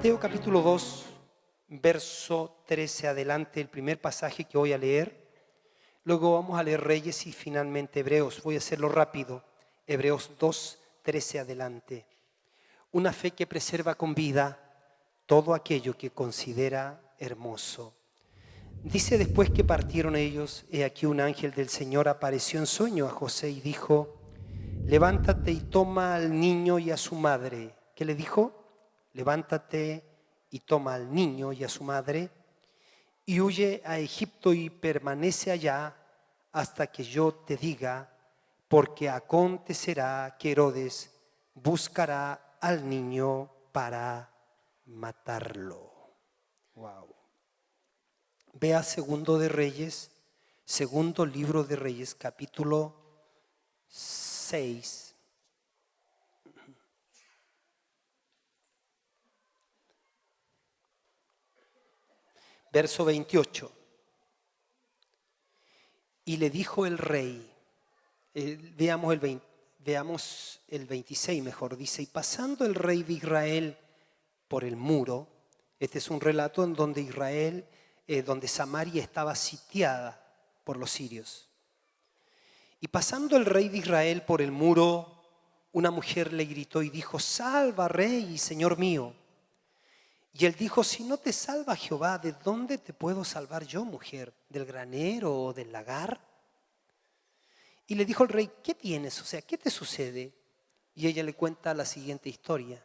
Mateo capítulo 2, verso 13 adelante, el primer pasaje que voy a leer. Luego vamos a leer Reyes y finalmente Hebreos. Voy a hacerlo rápido. Hebreos 2, 13 adelante. Una fe que preserva con vida todo aquello que considera hermoso. Dice: después que partieron ellos, he aquí un ángel del Señor apareció en sueño a José y dijo: levántate y toma al niño y a su madre. ¿Qué le dijo? Levántate y toma al niño y a su madre y huye a Egipto y permanece allá hasta que yo te diga, porque acontecerá que Herodes buscará al niño para matarlo. Wow. Vea segundo libro de Reyes, capítulo 6. Verso 28. Y le dijo el rey, veamos el 26 mejor, dice: y pasando el rey de Israel por el muro, este es un relato en donde donde Samaria estaba sitiada por los sirios. Y pasando el rey de Israel por el muro, una mujer le gritó y dijo: salva, rey y señor mío. Y él dijo: si no te salva Jehová, ¿de dónde te puedo salvar yo, mujer? ¿Del granero o del lagar? Y le dijo el rey: ¿qué tienes? O sea, ¿qué te sucede? Y ella le cuenta la siguiente historia.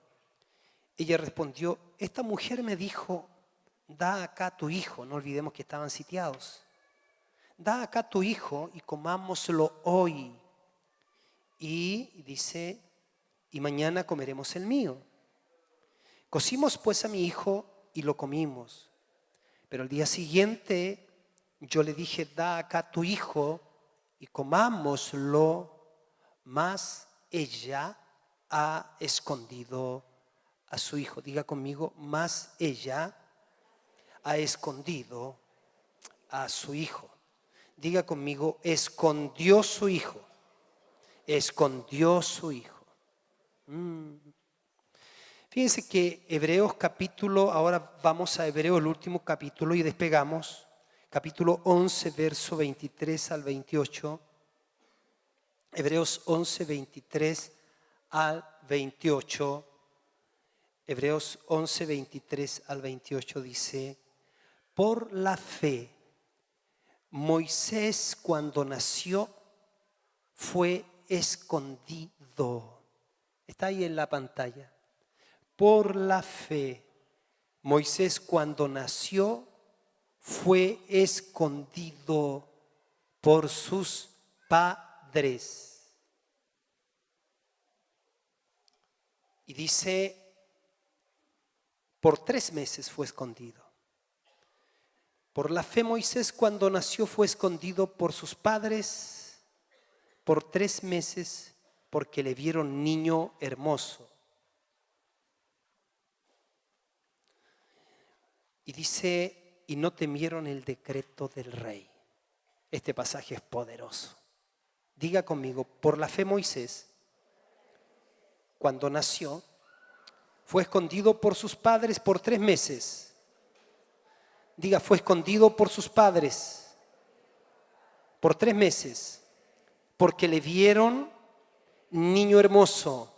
Ella respondió: esta mujer me dijo, da acá tu hijo. No olvidemos que estaban sitiados. Da acá tu hijo y comámoslo hoy. Y dice: y mañana comeremos el mío. Cocimos pues a mi hijo y lo comimos. Pero el día siguiente yo le dije: da acá tu hijo y comámoslo. Mas ella ha escondido a su hijo. Diga conmigo: mas ella ha escondido a su hijo. Diga conmigo: escondió su hijo. Escondió su hijo. Fíjense que Hebreos capítulo, ahora vamos a Hebreos, el último capítulo, y despegamos. Capítulo 11, verso 23 al 28. Hebreos 11, 23 al 28. Hebreos 11, 23 al 28 dice: por la fe, Moisés cuando nació fue escondido. Está ahí en la pantalla. Por la fe, Moisés cuando nació fue escondido por sus padres. Y dice, por 3 meses fue escondido. Por la fe, Moisés cuando nació fue escondido por sus padres por 3 meses porque le vieron niño hermoso. Y dice: y no temieron el decreto del rey. Este pasaje es poderoso. Diga conmigo: por la fe Moisés, cuando nació, fue escondido por sus padres por 3 meses. Diga: fue escondido por sus padres por 3 meses, porque le vieron niño hermoso.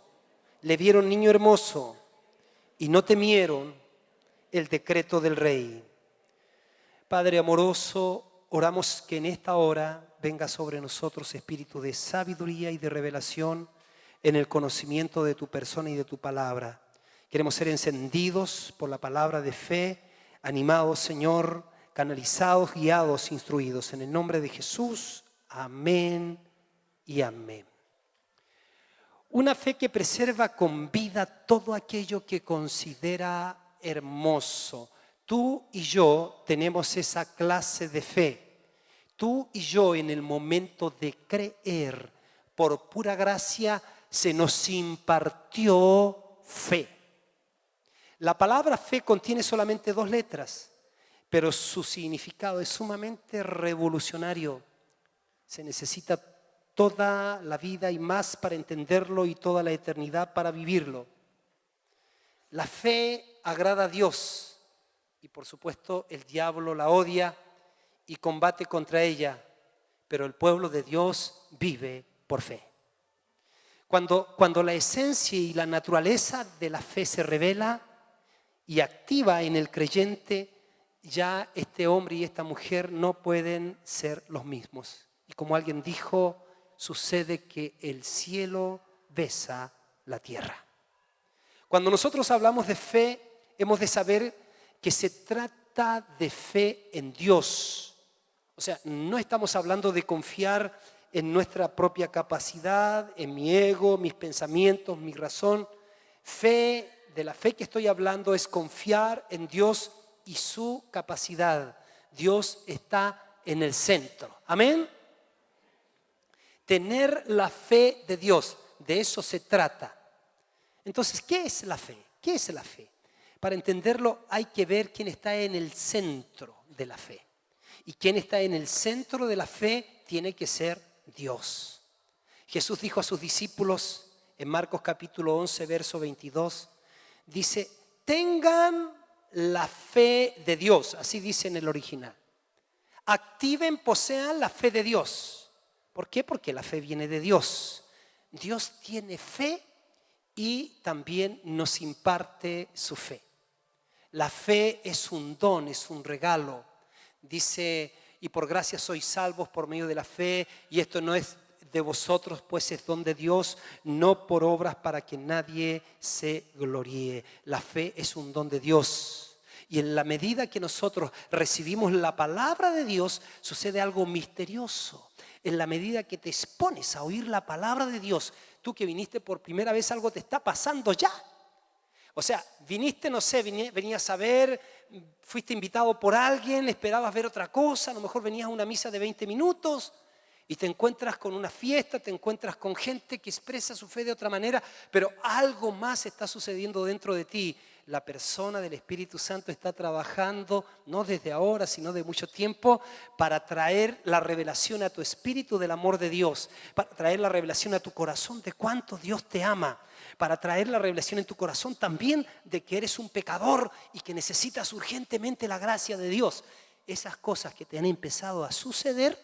Le vieron niño hermoso y no temieron el decreto del rey. Padre amoroso, oramos que en esta hora venga sobre nosotros espíritu de sabiduría y de revelación en el conocimiento de tu persona y de tu palabra. Queremos ser encendidos por la palabra de fe, animados, Señor, canalizados, guiados, instruidos. En el nombre de Jesús, amén y amén. Una fe que preserva con vida todo aquello que considera hermoso. Tú y yo tenemos esa clase de fe. Tú y yo, en el momento de creer, por pura gracia se nos impartió fe. La palabra fe contiene solamente 2 letras, pero su significado es sumamente revolucionario. Se necesita toda la vida y más para entenderlo y toda la eternidad para vivirlo. La fe agrada a Dios y por supuesto el diablo la odia y combate contra ella, pero el pueblo de Dios vive por fe. Cuando la esencia y la naturaleza de la fe se revela y activa en el creyente, ya este hombre y esta mujer no pueden ser los mismos. Y como alguien dijo, sucede que el cielo besa la tierra. Cuando nosotros hablamos de fe, hemos de saber que se trata de fe en Dios. O sea, no estamos hablando de confiar en nuestra propia capacidad, en mi ego, mis pensamientos, mi razón. De la fe que estoy hablando es confiar en Dios y su capacidad. Dios está en el centro. Amén. Tener la fe de Dios, de eso se trata. Entonces, ¿qué es la fe? ¿Qué es la fe? Para entenderlo hay que ver quién está en el centro de la fe. Y quien está en el centro de la fe tiene que ser Dios. Jesús dijo a sus discípulos en Marcos capítulo 11, verso 22, dice, tengan la fe de Dios, así dice en el original. Activen, posean la fe de Dios. ¿Por qué? Porque la fe viene de Dios. Dios tiene fe y también nos imparte su fe. La fe es un don, es un regalo. Dice, y por gracia sois salvos por medio de la fe, y esto no es de vosotros, pues es don de Dios, no por obras para que nadie se gloríe. La fe es un don de Dios. Y en la medida que nosotros recibimos la palabra de Dios, sucede algo misterioso. En la medida que te expones a oír la palabra de Dios, tú que viniste por primera vez, algo te está pasando ya. O sea, viniste, no sé, venías a ver, fuiste invitado por alguien, esperabas ver otra cosa, a lo mejor venías a una misa de 20 minutos y te encuentras con una fiesta, te encuentras con gente que expresa su fe de otra manera, pero algo más está sucediendo dentro de ti. La persona del Espíritu Santo está trabajando, no desde ahora, sino de mucho tiempo, para traer la revelación a tu espíritu del amor de Dios, para traer la revelación a tu corazón de cuánto Dios te ama, para traer la revelación en tu corazón también de que eres un pecador y que necesitas urgentemente la gracia de Dios. Esas cosas que te han empezado a suceder,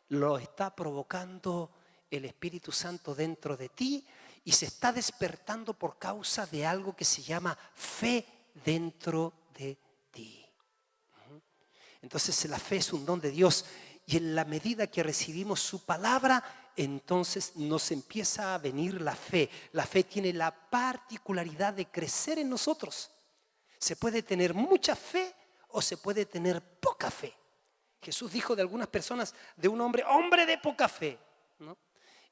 lo está provocando el Espíritu Santo dentro de ti y se está despertando por causa de algo que se llama fe dentro de ti. Entonces la fe es un don de Dios y en la medida que recibimos su palabra, entonces nos empieza a venir la fe. La fe tiene la particularidad de crecer en nosotros. Se puede tener mucha fe o se puede tener poca fe. Jesús dijo de algunas personas, de un hombre de poca fe, ¿no?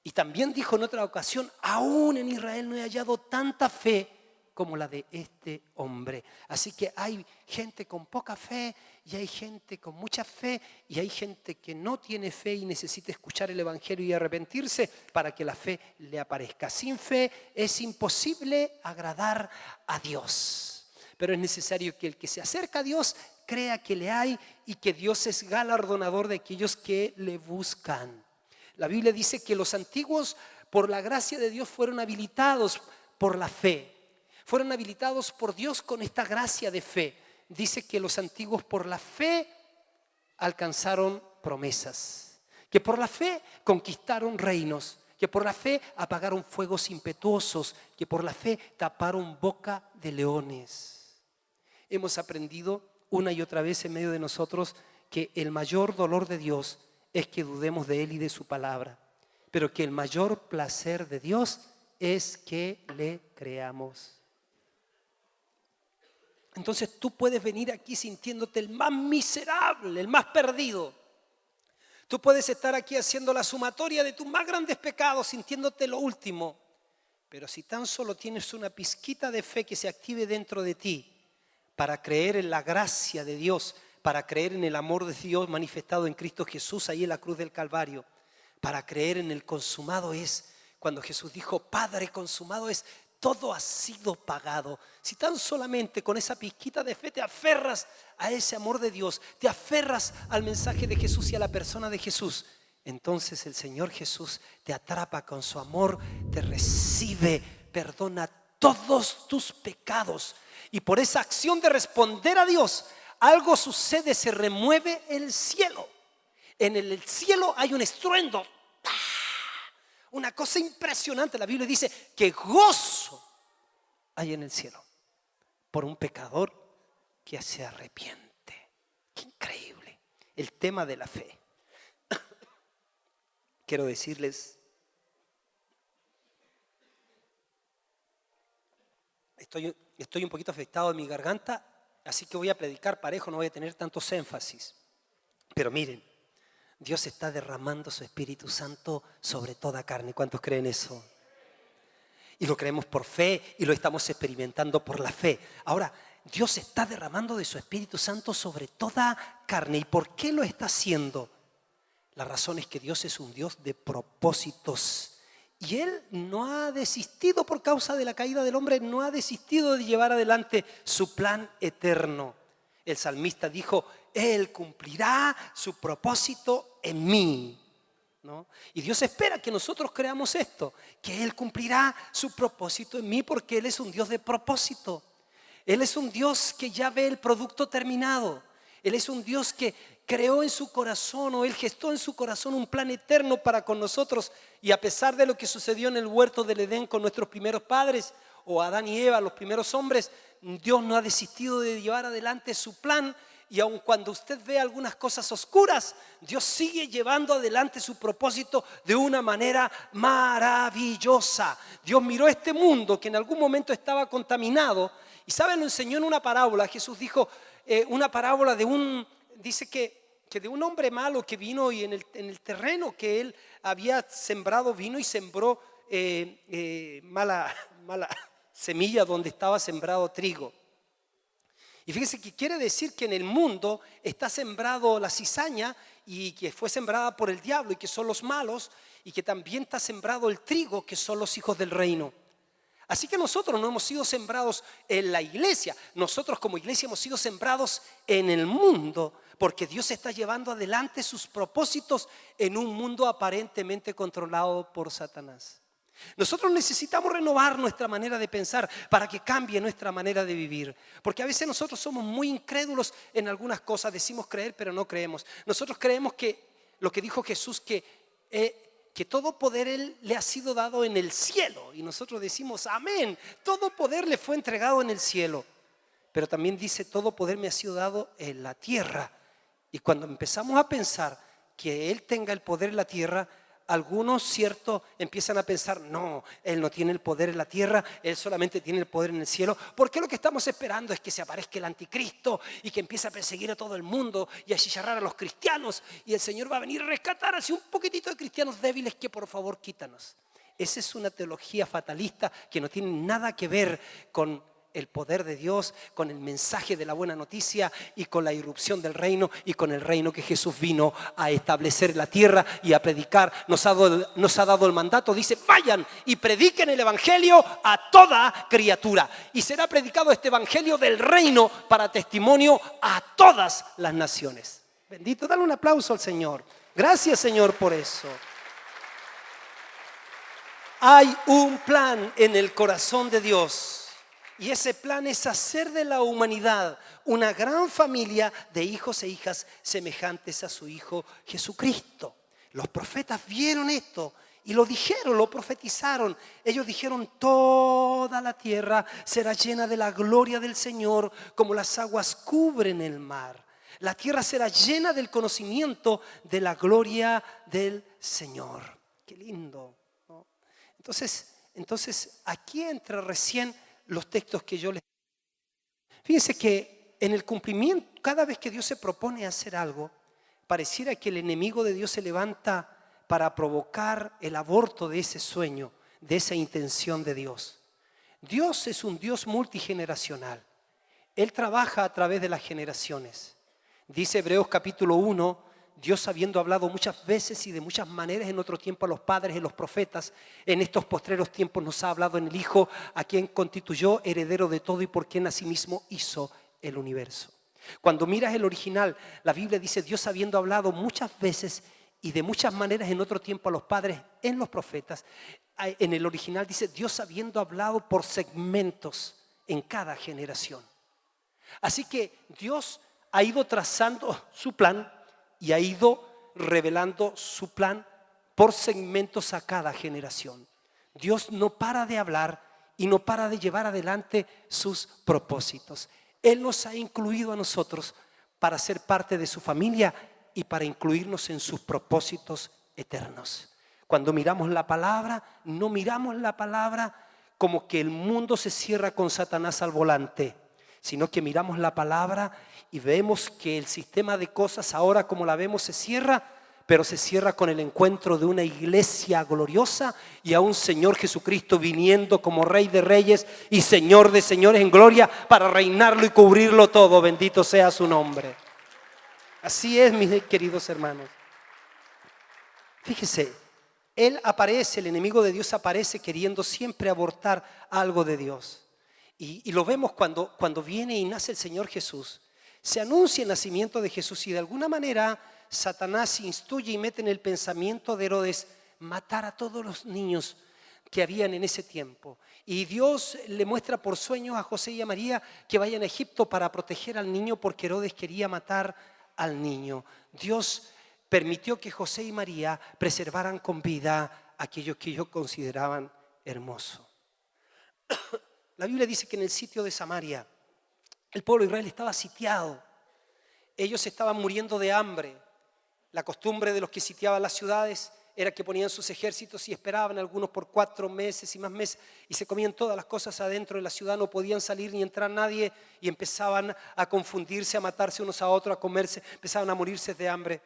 Y también dijo en otra ocasión, aún en Israel no he hallado tanta fe como la de este hombre. Así que hay gente con poca fe y hay gente con mucha fe y hay gente que no tiene fe y necesita escuchar el Evangelio y arrepentirse para que la fe le aparezca. Sin fe es imposible agradar a Dios. Pero es necesario que el que se acerca a Dios crea que le hay y que Dios es galardonador de aquellos que le buscan. La Biblia dice que los antiguos, por la gracia de Dios, fueron habilitados por la fe. Fueron habilitados por Dios con esta gracia de fe. Dice que los antiguos por la fe alcanzaron promesas. Que por la fe conquistaron reinos. Que por la fe apagaron fuegos impetuosos. Que por la fe taparon boca de leones. Hemos aprendido una y otra vez en medio de nosotros que el mayor dolor de Dios es que dudemos de Él y de su palabra, pero que el mayor placer de Dios es que le creamos. Entonces tú puedes venir aquí sintiéndote el más miserable, el más perdido. Tú puedes estar aquí haciendo la sumatoria de tus más grandes pecados, sintiéndote lo último. Pero si tan solo tienes una pizquita de fe que se active dentro de ti para creer en la gracia de Dios, para creer en el amor de Dios manifestado en Cristo Jesús ahí en la cruz del Calvario, para creer en el consumado es, cuando Jesús dijo, Padre, consumado es, todo ha sido pagado. Si tan solamente con esa pizquita de fe te aferras a ese amor de Dios, te aferras al mensaje de Jesús y a la persona de Jesús, entonces el Señor Jesús te atrapa con su amor, te recibe, perdona todos tus pecados. Y por esa acción de responder a Dios, algo sucede, se remueve el cielo. En el cielo hay un estruendo, una cosa impresionante. La Biblia dice que gozo hay en el cielo por un pecador que se arrepiente. Qué increíble el tema de la fe. Quiero decirles, estoy un poquito afectado de mi garganta, así que voy a predicar parejo, no voy a tener tantos énfasis. Pero miren, Dios está derramando su Espíritu Santo sobre toda carne. ¿Cuántos creen eso? Y lo creemos por fe y lo estamos experimentando por la fe. Ahora, Dios está derramando de su Espíritu Santo sobre toda carne. ¿Y por qué lo está haciendo? La razón es que Dios es un Dios de propósitos. Y Él no ha desistido por causa de la caída del hombre, no ha desistido de llevar adelante su plan eterno. El salmista dijo, Él cumplirá su propósito en mí, ¿no? Y Dios espera que nosotros creamos esto, que Él cumplirá su propósito en mí, porque Él es un Dios de propósito. Él es un Dios que ya ve el producto terminado. Él es un Dios que creó en su corazón, o Él gestó en su corazón un plan eterno para con nosotros. Y a pesar de lo que sucedió en el huerto del Edén con nuestros primeros padres, o Adán y Eva, los primeros hombres, Dios no ha desistido de llevar adelante su plan. Y aun cuando usted ve algunas cosas oscuras, Dios sigue llevando adelante su propósito de una manera maravillosa. Dios miró este mundo que en algún momento estaba contaminado, y ¿saben? Lo enseñó en una parábola. Jesús dijo una parábola dice que de un hombre malo que vino y en el terreno que él había sembrado, vino y sembró mala semilla donde estaba sembrado trigo. Y fíjese que quiere decir que en el mundo está sembrado la cizaña, y que fue sembrada por el diablo y que son los malos, y que también está sembrado el trigo, que son los hijos del reino. Así que nosotros no hemos sido sembrados en la iglesia, nosotros como iglesia hemos sido sembrados en el mundo, porque Dios está llevando adelante sus propósitos en un mundo aparentemente controlado por Satanás. Nosotros necesitamos renovar nuestra manera de pensar para que cambie nuestra manera de vivir, porque a veces nosotros somos muy incrédulos en algunas cosas. Decimos creer pero no creemos. Nosotros creemos que lo que dijo Jesús, que todo poder Él le ha sido dado en el cielo, y nosotros decimos amén, todo poder le fue entregado en el cielo. Pero también dice, todo poder me ha sido dado en la tierra. Y cuando empezamos a pensar que Él tenga el poder en la tierra, algunos, cierto, empiezan a pensar, no, Él no tiene el poder en la tierra, Él solamente tiene el poder en el cielo, porque lo que estamos esperando es que se aparezca el anticristo y que empiece a perseguir a todo el mundo y a achicharrar a los cristianos, y el Señor va a venir a rescatar así un poquitito de cristianos débiles que por favor quítanos. Esa es una teología fatalista que no tiene nada que ver con el poder de Dios, con el mensaje de la buena noticia y con la irrupción del reino y con el reino que Jesús vino a establecer en la tierra y a predicar. Nos ha dado el mandato, dice, vayan y prediquen el evangelio a toda criatura. Y será predicado este evangelio del reino para testimonio a todas las naciones. Bendito, dale un aplauso al Señor. Gracias, Señor, por eso. Hay un plan en el corazón de Dios. Y ese plan es hacer de la humanidad una gran familia de hijos e hijas semejantes a su Hijo Jesucristo. Los profetas vieron esto y lo dijeron, lo profetizaron. Ellos dijeron, toda la tierra será llena de la gloria del Señor, como las aguas cubren el mar. La tierra será llena del conocimiento de la gloria del Señor. Qué lindo, ¿no? Entonces aquí entra recién los textos que yo les... Fíjense que en el cumplimiento, cada vez que Dios se propone hacer algo, pareciera que el enemigo de Dios se levanta para provocar el aborto de ese sueño, de esa intención de Dios. Dios es un Dios multigeneracional. Él trabaja a través de las generaciones. Dice Hebreos capítulo 1, Dios, habiendo hablado muchas veces y de muchas maneras en otro tiempo a los padres y a los profetas, en estos postreros tiempos nos ha hablado en el Hijo, a quien constituyó heredero de todo y por quien asimismo hizo el universo. Cuando miras el original, la Biblia dice, Dios habiendo hablado muchas veces y de muchas maneras en otro tiempo a los padres en los profetas. En el original dice Dios habiendo hablado por segmentos en cada generación. Así que Dios ha ido trazando su plan y ha ido revelando su plan por segmentos a cada generación. Dios no para de hablar y no para de llevar adelante sus propósitos. Él nos ha incluido a nosotros para ser parte de su familia y para incluirnos en sus propósitos eternos. Cuando miramos la palabra, no miramos la palabra como que el mundo se cierra con Satanás al volante, sino que miramos la palabra y vemos que el sistema de cosas ahora como la vemos se cierra, pero se cierra con el encuentro de una iglesia gloriosa y a un Señor Jesucristo viniendo como Rey de Reyes y Señor de Señores en gloria para reinarlo y cubrirlo todo. Bendito sea su nombre. Así es, mis queridos hermanos. Fíjese, Él aparece, el enemigo de Dios aparece queriendo siempre abortar algo de Dios. Y lo vemos cuando viene y nace el Señor Jesús. Se anuncia el nacimiento de Jesús y de alguna manera Satanás instruye y mete en el pensamiento de Herodes matar a todos los niños que habían en ese tiempo. Y Dios le muestra por sueños a José y a María que vayan a Egipto para proteger al niño porque Herodes quería matar al niño. Dios permitió que José y María preservaran con vida aquello que ellos consideraban hermoso. La Biblia dice que en el sitio de Samaria el pueblo de Israel estaba sitiado. Ellos estaban muriendo de hambre. La costumbre de los que sitiaban las ciudades era que ponían sus ejércitos y esperaban algunos por 4 meses y más meses y se comían todas las cosas adentro de la ciudad, no podían salir ni entrar nadie y empezaban a confundirse, a matarse unos a otros, a comerse, empezaban a morirse de hambre.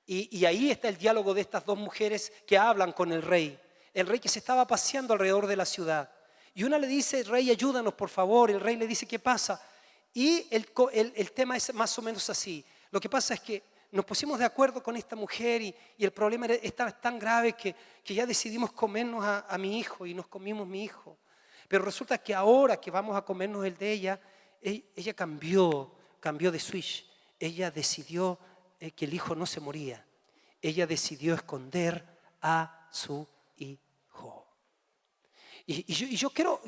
Y ahí está el diálogo de estas dos mujeres que hablan con el rey que se estaba paseando alrededor de la ciudad. Y una le dice, rey, ayúdanos por favor. El rey le dice, ¿qué pasa? Y el tema es más o menos así. Lo que pasa es que nos pusimos de acuerdo con esta mujer y el problema está tan grave que ya decidimos comernos a mi hijo y nos comimos mi hijo. Pero resulta que ahora que vamos a comernos el de ella cambió de switch. Ella decidió que el hijo no se moría. Ella decidió esconder a su hijo. Y yo quiero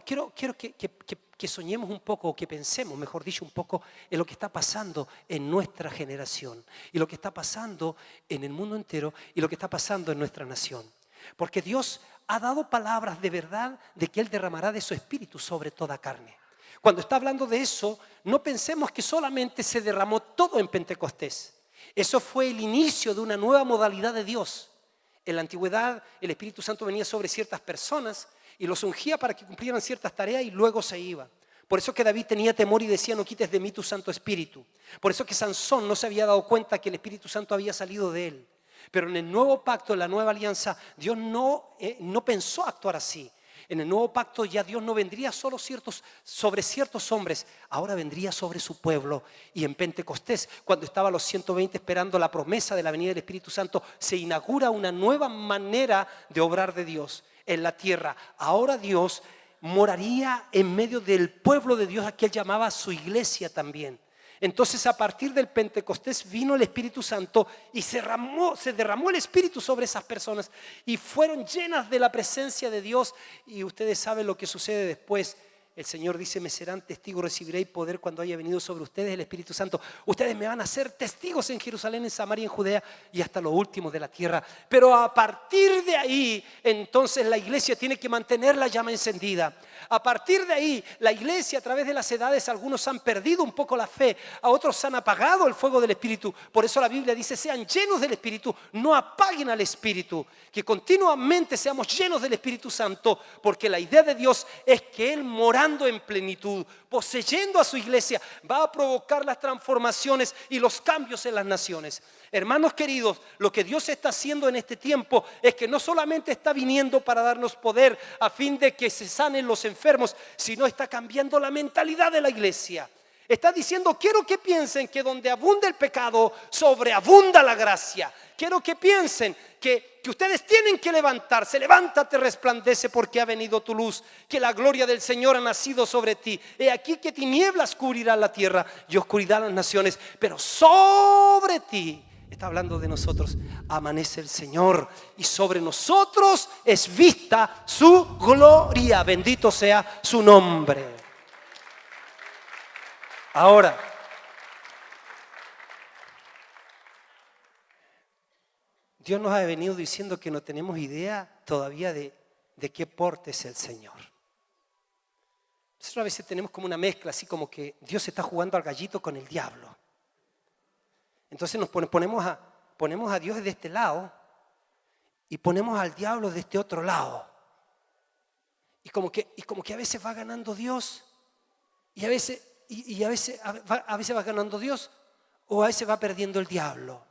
que soñemos un poco, o que pensemos, mejor dicho, un poco en lo que está pasando en nuestra generación y lo que está pasando en el mundo entero y lo que está pasando en nuestra nación. Porque Dios ha dado palabras de verdad de que Él derramará de su espíritu sobre toda carne. Cuando está hablando de eso, no pensemos que solamente se derramó todo en Pentecostés. Eso fue el inicio de una nueva modalidad de Dios. En la antigüedad, el Espíritu Santo venía sobre ciertas personas y los ungía para que cumplieran ciertas tareas y luego se iba. Por eso que David tenía temor y decía, no quites de mí tu Santo Espíritu. Por eso que Sansón no se había dado cuenta que el Espíritu Santo había salido de él. Pero en el nuevo pacto, en la nueva alianza, Dios no pensó actuar así. En el nuevo pacto ya Dios no vendría solo sobre ciertos hombres, ahora vendría sobre su pueblo. Y en Pentecostés, cuando estaban los 120 esperando la promesa de la venida del Espíritu Santo, se inaugura una nueva manera de obrar de Dios en la tierra. Ahora Dios moraría en medio del pueblo de Dios, a que Él llamaba su iglesia también. Entonces, a partir del Pentecostés vino el Espíritu Santo y se derramó el Espíritu sobre esas personas y fueron llenas de la presencia de Dios. Y ustedes saben lo que sucede después. El Señor dice, me serán testigos, recibiréis poder cuando haya venido sobre ustedes el Espíritu Santo. Ustedes me van a ser testigos en Jerusalén, en Samaria, en Judea y hasta lo último de la tierra. Pero a partir de ahí, entonces la iglesia tiene que mantener la llama encendida. A partir de ahí, la iglesia a través de las edades, algunos han perdido un poco la fe, a otros han apagado el fuego del Espíritu. Por eso la Biblia dice, sean llenos del Espíritu, no apaguen al Espíritu. Que continuamente seamos llenos del Espíritu Santo, porque la idea de Dios es que Él morando en plenitud, poseyendo a su iglesia, va a provocar las transformaciones y los cambios en las naciones. Hermanos queridos, lo que Dios está haciendo en este tiempo es que no solamente está viniendo para darnos poder a fin de que se sanen los enfermos, sino está cambiando la mentalidad de la iglesia. Está diciendo, quiero que piensen que donde abunda el pecado, sobreabunda la gracia. Quiero que piensen que ustedes tienen que levantarse. Levántate, resplandece, porque ha venido tu luz, que la gloria del Señor ha nacido sobre ti. He aquí que tinieblas cubrirán la tierra y oscuridad las naciones, pero sobre ti está hablando de nosotros. Amanece el Señor y sobre nosotros es vista su gloria. Bendito sea su nombre. Ahora, Dios nos ha venido diciendo que no tenemos idea todavía de qué porte es el Señor. Nosotros a veces tenemos como una mezcla, así como que Dios está jugando al gallito con el diablo. Entonces nos ponemos a Dios de este lado y ponemos al diablo de este otro lado. Y como que a veces va ganando Dios y a veces va ganando Dios o a veces va perdiendo el diablo.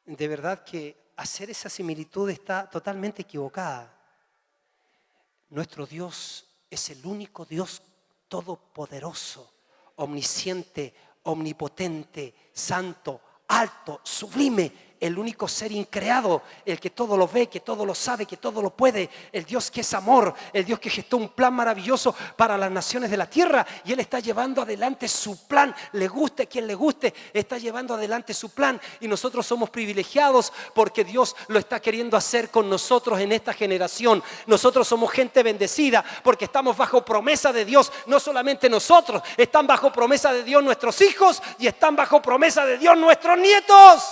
De verdad que hacer esa similitud está totalmente equivocada. Nuestro Dios es el único Dios todopoderoso, omnisciente, omnipotente, santo, alto, sublime, el único ser increado, el que todo lo ve, que todo lo sabe, que todo lo puede, el Dios que es amor, el Dios que gestó un plan maravilloso para las naciones de la tierra y Él está llevando adelante su plan, le guste a quien le guste, está llevando adelante su plan y nosotros somos privilegiados porque Dios lo está queriendo hacer con nosotros en esta generación. Nosotros somos gente bendecida porque estamos bajo promesa de Dios, no solamente nosotros, están bajo promesa de Dios nuestros hijos y están bajo promesa de Dios nuestros nietos.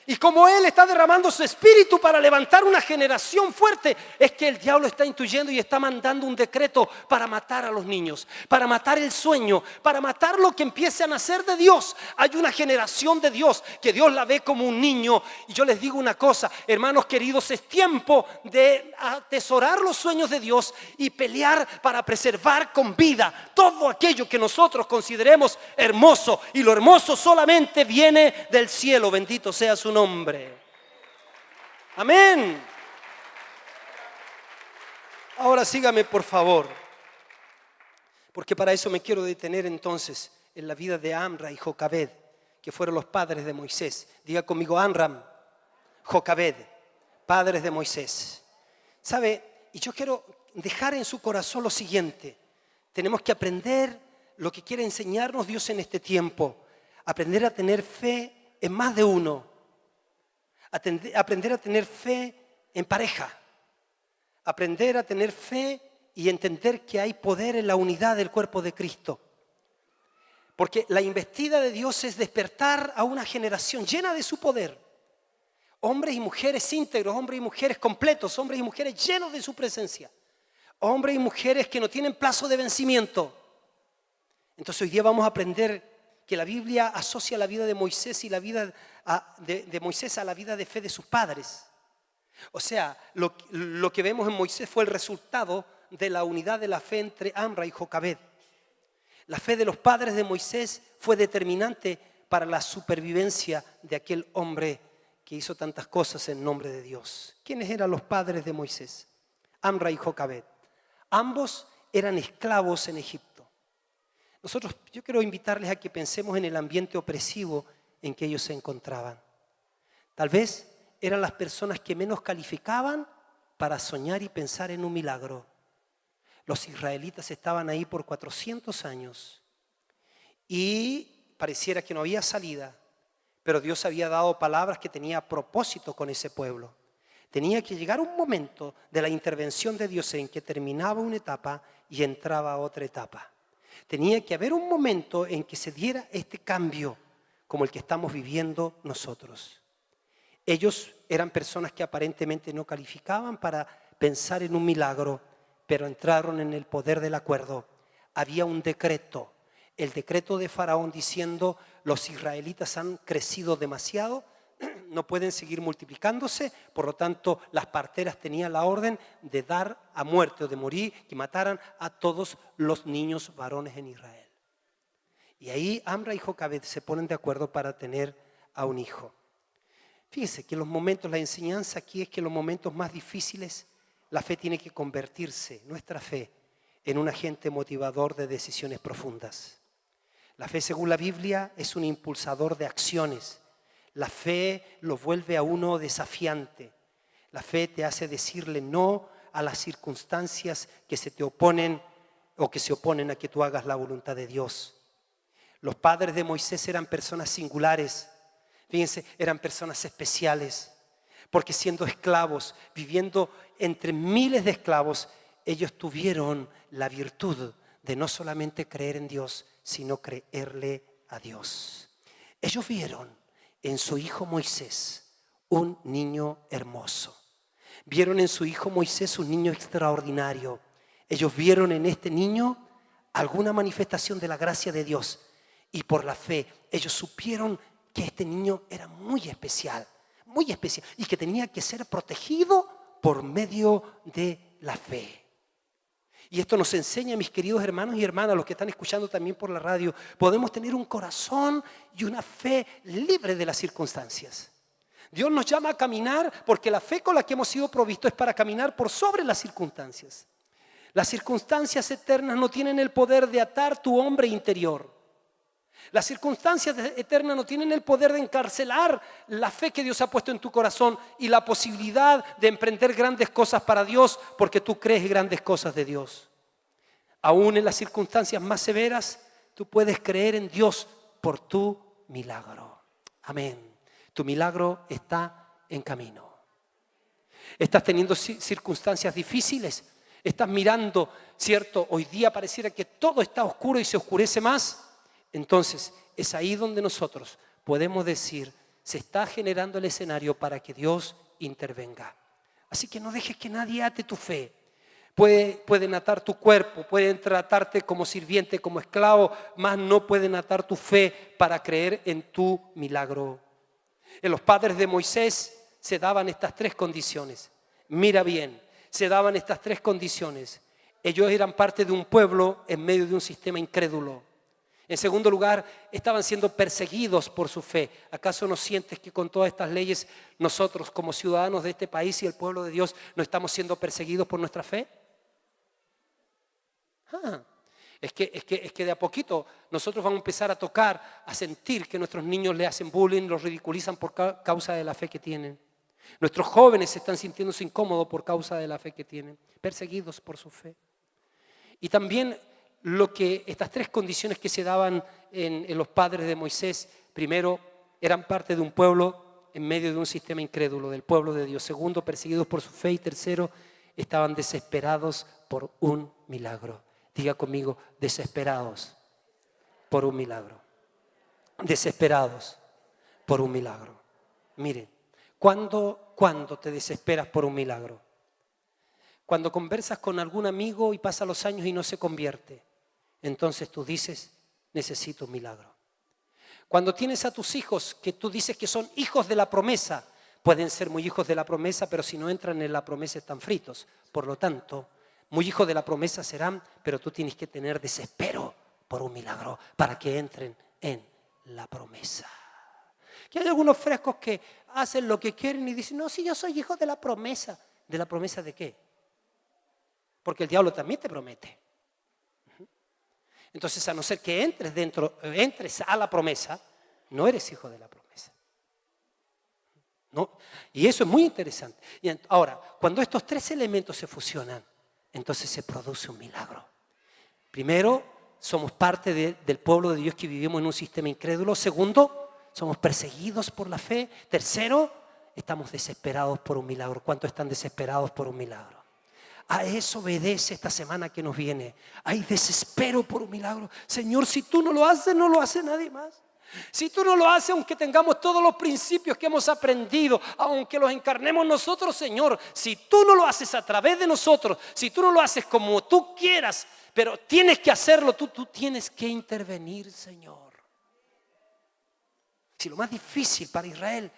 Y como Él está derramando su espíritu para levantar una generación fuerte, es que el diablo está intuyendo y está mandando un decreto para matar a los niños, para matar el sueño, para matar lo que empiece a nacer de Dios. Hay una generación de Dios que Dios la ve como un niño. Y yo les digo una cosa, hermanos queridos, es tiempo de atesorar los sueños de Dios y pelear para preservar con vida todo aquello que nosotros consideremos hermoso. Y lo hermoso solamente viene del cielo, bendito sea su nombre. Amén. Ahora sígame por favor, porque para eso me quiero detener entonces en la vida de Amram y Jocabed, que fueron los padres de Moisés. Diga conmigo: Amram, Jocabed, padres de Moisés. ¿Sabe? Y yo quiero dejar en su corazón lo siguiente: tenemos que aprender lo que quiere enseñarnos Dios en este tiempo, aprender a tener fe en más de uno. Aprender a tener fe en pareja, aprender a tener fe y entender que hay poder en la unidad del cuerpo de Cristo. Porque la investida de Dios es despertar a una generación llena de su poder. Hombres y mujeres íntegros, hombres y mujeres completos, hombres y mujeres llenos de su presencia. Hombres y mujeres que no tienen plazo de vencimiento. Entonces hoy día vamos a aprender que la Biblia asocia la vida de Moisés y la vida de Moisés a la vida de fe de sus padres. O sea, lo que vemos en Moisés fue el resultado de la unidad de la fe entre Amram y Jocabed. La fe de los padres de Moisés fue determinante para la supervivencia de aquel hombre que hizo tantas cosas en nombre de Dios. ¿Quiénes eran los padres de Moisés? Amram y Jocabed. Ambos eran esclavos en Egipto. Yo quiero invitarles a que pensemos en el ambiente opresivo en que ellos se encontraban. Tal vez eran las personas que menos calificaban para soñar y pensar en un milagro. Los israelitas estaban ahí por 400 años y pareciera que no había salida, pero Dios había dado palabras que tenía propósito con ese pueblo. Tenía que llegar un momento de la intervención de Dios en que terminaba una etapa y entraba otra etapa. Tenía que haber un momento en que se diera este cambio como el que estamos viviendo nosotros. Ellos eran personas que aparentemente no calificaban para pensar en un milagro, pero entraron en el poder del acuerdo. Había un decreto, el decreto de Faraón diciendo: los israelitas han crecido demasiado, no pueden seguir multiplicándose, por lo tanto las parteras tenían la orden de dar a muerte o de morir, que mataran a todos los niños varones en Israel. Y ahí Amram y Jocabed se ponen de acuerdo para tener a un hijo. Fíjese que la enseñanza aquí es que en los momentos más difíciles la fe tiene que convertirse, nuestra fe, en un agente motivador de decisiones profundas. La fe, según la Biblia, es un impulsador de acciones. La fe lo vuelve a uno desafiante. La fe te hace decirle no a las circunstancias que se te oponen o que se oponen a que tú hagas la voluntad de Dios. Los padres de Moisés eran personas singulares. Fíjense, eran personas especiales. Porque siendo esclavos, viviendo entre miles de esclavos, ellos tuvieron la virtud de no solamente creer en Dios, sino creerle a Dios. Ellos vieron en su hijo Moisés un niño hermoso. Vieron en su hijo Moisés un niño extraordinario. Ellos vieron en este niño alguna manifestación de la gracia de Dios. Y por la fe, ellos supieron que este niño era muy especial, y que tenía que ser protegido por medio de la fe. Y esto nos enseña, mis queridos hermanos y hermanas, los que están escuchando también por la radio, podemos tener un corazón y una fe libre de las circunstancias. Dios nos llama a caminar porque la fe con la que hemos sido provistos es para caminar por sobre las circunstancias. Las circunstancias eternas no tienen el poder de atar tu hombre interior. Las circunstancias eternas no tienen el poder de encarcelar la fe que Dios ha puesto en tu corazón y la posibilidad de emprender grandes cosas para Dios porque tú crees grandes cosas de Dios. Aún en las circunstancias más severas, tú puedes creer en Dios por tu milagro. Amén. Tu milagro está en camino. Estás teniendo circunstancias difíciles. Estás mirando, ¿cierto? Hoy día pareciera que todo está oscuro y se oscurece más. Entonces, es ahí donde nosotros podemos decir, se está generando el escenario para que Dios intervenga. Así que no dejes que nadie ate tu fe. Pueden atar tu cuerpo, pueden tratarte como sirviente, como esclavo, mas no pueden atar tu fe para creer en tu milagro. En los padres de Moisés se daban estas tres condiciones. Mira bien, se daban estas tres condiciones. Ellos eran parte de un pueblo en medio de un sistema incrédulo. En segundo lugar, estaban siendo perseguidos por su fe. ¿Acaso no sientes que con todas estas leyes nosotros como ciudadanos de este país y el pueblo de Dios no estamos siendo perseguidos por nuestra fe? Es que de a poquito nosotros vamos a empezar a tocar, a sentir que nuestros niños le hacen bullying, los ridiculizan por causa de la fe que tienen. Nuestros jóvenes están sintiéndose incómodos por causa de la fe que tienen, perseguidos por su fe. Y también estas tres condiciones que se daban en los padres de Moisés: primero, eran parte de un pueblo en medio de un sistema incrédulo, del pueblo de Dios. Segundo, perseguidos por su fe. Y tercero, estaban desesperados por un milagro. Diga conmigo, desesperados por un milagro. Desesperados por un milagro. Miren, ¿cuándo te desesperas por un milagro? Cuando conversas con algún amigo y pasan los años y no se convierte. Entonces tú dices, necesito un milagro. Cuando tienes a tus hijos que tú dices que son hijos de la promesa, pueden ser muy hijos de la promesa, pero si no entran en la promesa están fritos. Por lo tanto, muy hijos de la promesa serán, pero tú tienes que tener desespero por un milagro para que entren en la promesa. Que hay algunos frescos que hacen lo que quieren y dicen, no, sí, yo soy hijo de la promesa. ¿De la promesa de qué? Porque el diablo también te promete. Entonces, a no ser que entres a la promesa, no eres hijo de la promesa. ¿No? Y eso es muy interesante. Y ahora, cuando estos tres elementos se fusionan, entonces se produce un milagro. Primero, somos parte del pueblo de Dios que vivimos en un sistema incrédulo. Segundo, somos perseguidos por la fe. Tercero, estamos desesperados por un milagro. ¿Cuántos están desesperados por un milagro? A eso obedece esta semana que nos viene. Hay desespero por un milagro. Señor, si tú no lo haces, no lo hace nadie más. Si tú no lo haces, aunque tengamos todos los principios que hemos aprendido, aunque los encarnemos nosotros, Señor, si tú no lo haces a través de nosotros, si tú no lo haces como tú quieras, pero tienes que hacerlo, tú tienes que intervenir, Señor. Si lo más difícil para Israel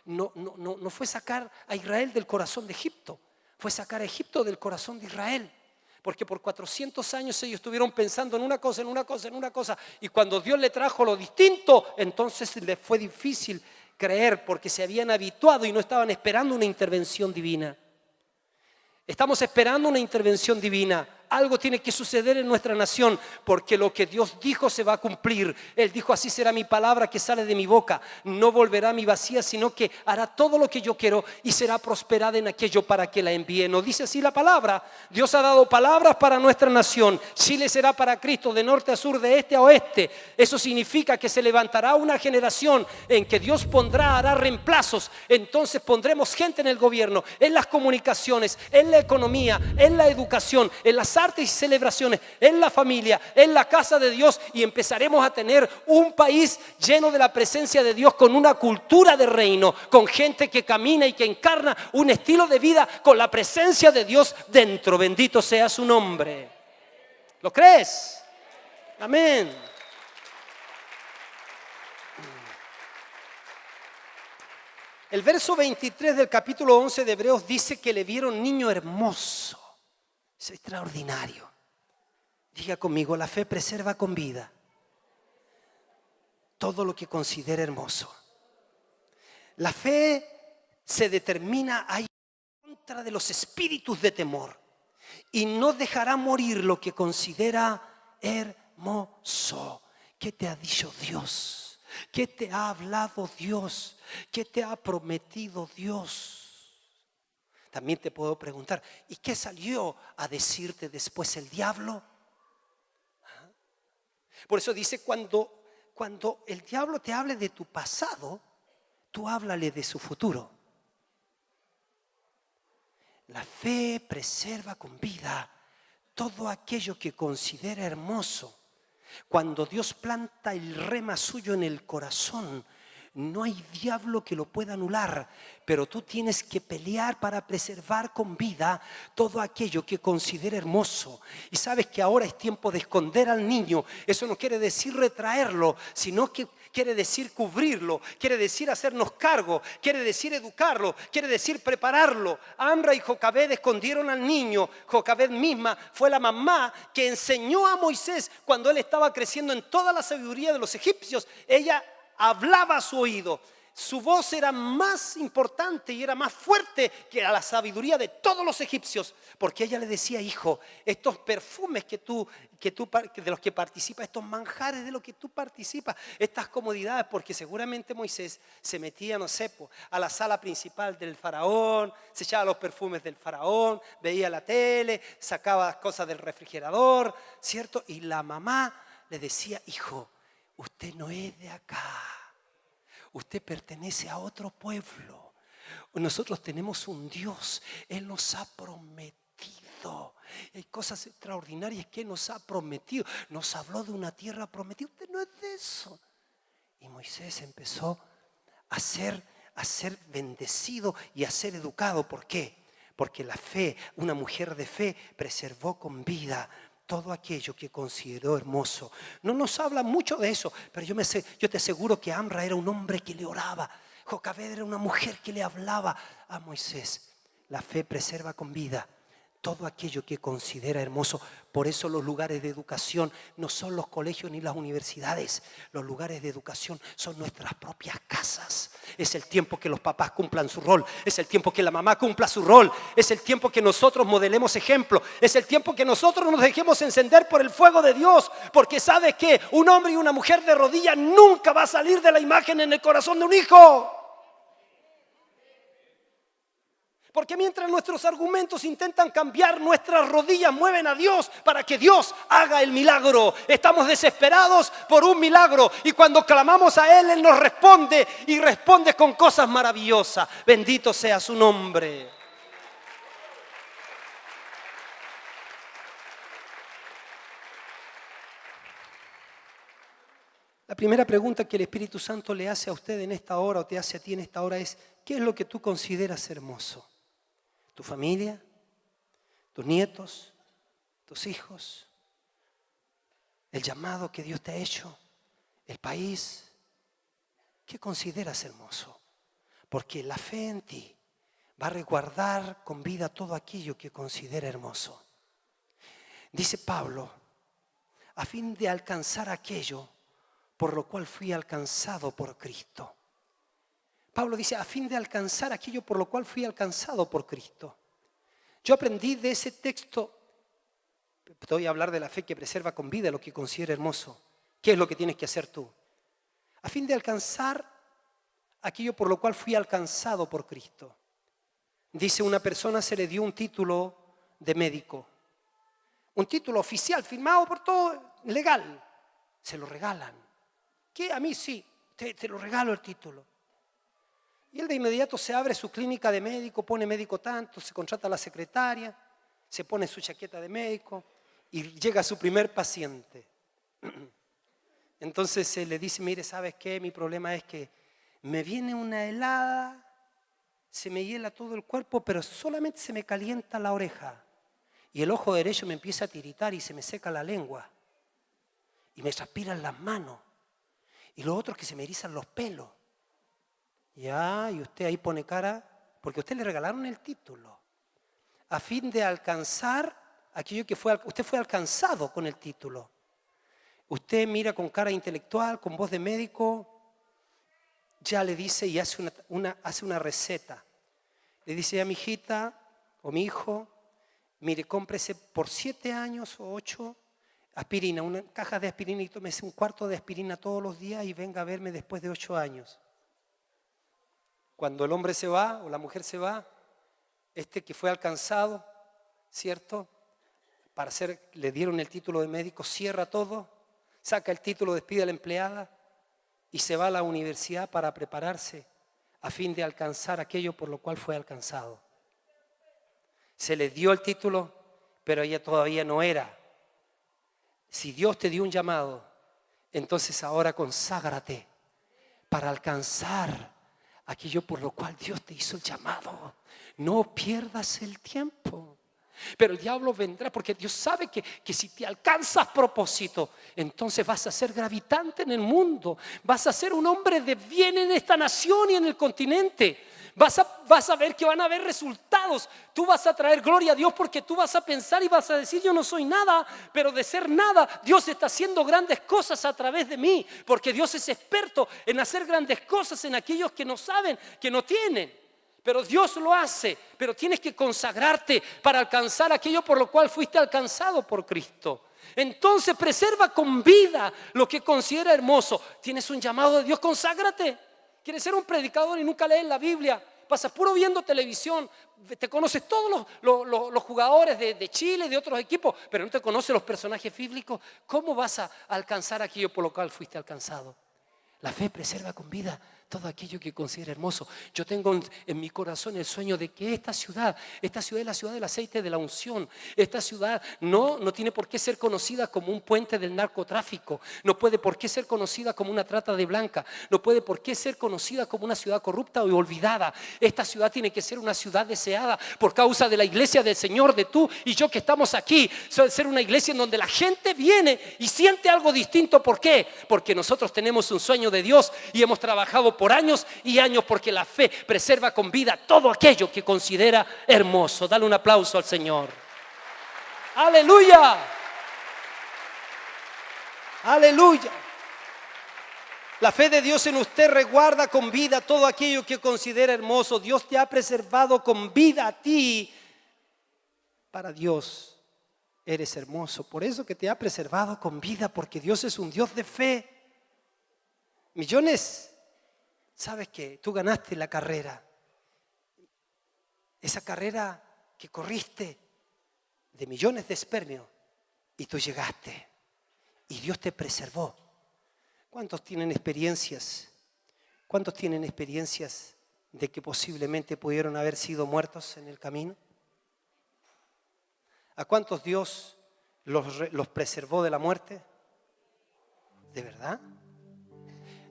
no fue sacar a Israel del corazón de Egipto, fue sacar a Egipto del corazón de Israel. Porque por 400 años ellos estuvieron pensando en una cosa, y cuando Dios le trajo lo distinto, entonces les fue difícil creer porque se habían habituado y no estaban esperando una intervención divina. Estamos esperando una intervención divina. Algo tiene que suceder en nuestra nación, porque lo que Dios dijo se va a cumplir. Él dijo: así será mi palabra que sale de mi boca, no volverá a mi vacía, sino que hará todo lo que yo quiero y será prosperada en aquello para que la envíe. ¿No dice así la palabra? Dios ha dado palabras para nuestra nación. Chile será para Cristo, de norte a sur, de este a oeste. Eso significa que se levantará una generación en que Dios hará reemplazos. Entonces pondremos gente en el gobierno, en las comunicaciones, en la economía, en la educación, en las artes y celebraciones, en la familia, en la casa de Dios, y empezaremos a tener un país lleno de la presencia de Dios, con una cultura de reino, con gente que camina y que encarna un estilo de vida con la presencia de Dios dentro. Bendito sea su nombre. ¿Lo crees? Amén. El verso 23 del capítulo 11 de Hebreos dice que le vieron niño hermoso. Es extraordinario. Diga conmigo: la fe preserva con vida todo lo que considera hermoso. La fe se determina ahí en contra de los espíritus de temor y no dejará morir lo que considera hermoso. ¿Qué te ha dicho Dios? ¿Qué te ha hablado Dios? ¿Qué te ha prometido Dios? También te puedo preguntar: ¿y qué salió a decirte después el diablo? Por eso dice, cuando el diablo te hable de tu pasado, tú háblale de su futuro. La fe preserva con vida todo aquello que considera hermoso. Cuando Dios planta el rema suyo en el corazón, no hay diablo que lo pueda anular, pero tú tienes que pelear para preservar con vida todo aquello que considera hermoso. Y sabes que ahora es tiempo de esconder al niño. Eso no quiere decir retraerlo, sino que quiere decir cubrirlo, quiere decir hacernos cargo, quiere decir educarlo, quiere decir prepararlo. Amra y Jocabed escondieron al niño. Jocabed misma fue la mamá que enseñó a Moisés cuando él estaba creciendo en toda la sabiduría de los egipcios. Ella hablaba a su oído. Su voz era más importante y era más fuerte que la sabiduría de todos los egipcios, porque ella le decía: hijo, estos perfumes de los que participas, estos manjares de los que tú participas, estas comodidades, porque seguramente Moisés se metía, no sé, a la sala principal del faraón, se echaba los perfumes del faraón, veía la tele, sacaba cosas del refrigerador, ¿cierto? Y la mamá le decía: hijo, usted no es de acá. Usted pertenece a otro pueblo. Nosotros tenemos un Dios. Él nos ha prometido. Hay cosas extraordinarias que nos ha prometido. Nos habló de una tierra prometida. Usted no es de eso. Y Moisés empezó a ser bendecido y a ser educado. ¿Por qué? Porque la fe, una mujer de fe, preservó con vida todo aquello que consideró hermoso. No nos habla mucho de eso, pero yo te aseguro que Amra era un hombre que le oraba. Jocabed era una mujer que le hablaba a Moisés. La fe preserva con vida todo aquello que considera hermoso. Por eso los lugares de educación no son los colegios ni las universidades. Los lugares de educación son nuestras propias casas. Es el tiempo que los papás cumplan su rol. Es el tiempo que la mamá cumpla su rol. Es el tiempo que nosotros modelemos ejemplo. Es el tiempo que nosotros nos dejemos encender por el fuego de Dios. Porque ¿sabes qué? Un hombre y una mujer de rodillas nunca va a salir de la imagen en el corazón de un hijo. Porque mientras nuestros argumentos intentan cambiar, nuestras rodillas mueven a Dios para que Dios haga el milagro. Estamos desesperados por un milagro y cuando clamamos a Él, Él nos responde y responde con cosas maravillosas. Bendito sea su nombre. La primera pregunta que el Espíritu Santo le hace a usted en esta hora o te hace a ti en esta hora es: ¿qué es lo que tú consideras hermoso? ¿Tu familia? ¿Tus nietos? ¿Tus hijos? ¿El llamado que Dios te ha hecho? ¿El país? ¿Qué consideras hermoso? Porque la fe en ti va a resguardar con vida todo aquello que considera hermoso. Dice Pablo: a fin de alcanzar aquello por lo cual fui alcanzado por Cristo. Pablo dice: a fin de alcanzar aquello por lo cual fui alcanzado por Cristo. Yo aprendí de ese texto, Te voy a hablar de la fe que preserva con vida lo que considera hermoso. ¿Qué es lo que tienes que hacer tú? A fin de alcanzar aquello por lo cual fui alcanzado por Cristo. Dice, una persona se le dio un título de médico. Un título oficial, firmado por todo, legal. Se lo regalan. ¿Qué? A mí sí, te lo regalo el título. Y él de inmediato se abre su clínica de médico, pone médico tanto, se contrata a la secretaria, se pone su chaqueta de médico y llega a su primer paciente. Entonces se le dice, mire, ¿sabes qué? Mi problema es que me viene una helada, se me hiela todo el cuerpo, pero solamente se me calienta la oreja. Y el ojo derecho me empieza a tiritar y se me seca la lengua. Y me transpiran las manos. Y lo otro es que se me erizan los pelos. Ya, y usted ahí pone cara, porque a usted le regalaron el título. A fin de alcanzar aquello que usted fue alcanzado con el título. Usted mira con cara intelectual, con voz de médico, ya le dice y hace una receta. Le dice a mi hijita o mi hijo, mire, cómprese por 7 años o 8 aspirina, una caja de aspirina y tómese un cuarto de aspirina todos los días y venga a verme después de 8 años. Cuando el hombre se va o la mujer se va, que fue alcanzado, ¿cierto? Le dieron el título de médico, cierra todo, saca el título, despide a la empleada y se va a la universidad para prepararse a fin de alcanzar aquello por lo cual fue alcanzado. Se le dio el título, pero ella todavía no era. Si Dios te dio un llamado, entonces ahora conságrate para alcanzar aquello por lo cual Dios te hizo el llamado. No pierdas el tiempo. Pero el diablo vendrá porque Dios sabe que si te alcanzas propósito, entonces vas a ser gravitante en el mundo. Vas a ser un hombre de bien en esta nación y en el continente. Vas a ver que van a haber resultados. Tú vas a traer gloria a Dios porque tú vas a pensar y vas a decir, yo no soy nada, pero de ser nada, Dios está haciendo grandes cosas a través de mí, porque Dios es experto en hacer grandes cosas en aquellos que no saben, que no tienen. Pero Dios lo hace, pero tienes que consagrarte para alcanzar aquello por lo cual fuiste alcanzado por Cristo. Entonces preserva con vida lo que considera hermoso. Tienes un llamado de Dios, conságrate. Quieres ser un predicador y nunca lees la Biblia, pasas puro viendo televisión, te conoces todos los jugadores de Chile, de otros equipos, pero no te conoces los personajes bíblicos. ¿Cómo vas a alcanzar aquello por lo cual fuiste alcanzado? La fe preserva con vida todo aquello que considera hermoso. Yo tengo en mi corazón el sueño de que esta ciudad es la ciudad del aceite de la unción. Esta ciudad no tiene por qué ser conocida como un puente del narcotráfico. No puede por qué ser conocida como una trata de blanca. No puede por qué ser conocida como una ciudad corrupta o olvidada. Esta ciudad tiene que ser una ciudad deseada por causa de la iglesia del Señor, de tú y yo que estamos aquí. Ser una iglesia en donde la gente viene y siente algo distinto. ¿Por qué? Porque nosotros tenemos un sueño de Dios y hemos trabajado por años y años porque la fe preserva con vida todo aquello que considera hermoso. Dale un aplauso al Señor. ¡Aleluya! ¡Aleluya! La fe de Dios en usted resguarda con vida todo aquello que considera hermoso. Dios te ha preservado con vida a ti. Para Dios eres hermoso. Por eso que te ha preservado con vida, porque Dios es un Dios de fe. Millones. ¿Sabes qué? Tú ganaste la carrera. Esa carrera que corriste de millones de espermios y tú llegaste y Dios te preservó. ¿Cuántos tienen experiencias? ¿Cuántos tienen experiencias de que posiblemente pudieron haber sido muertos en el camino? ¿A cuántos Dios los preservó de la muerte? ¿De verdad?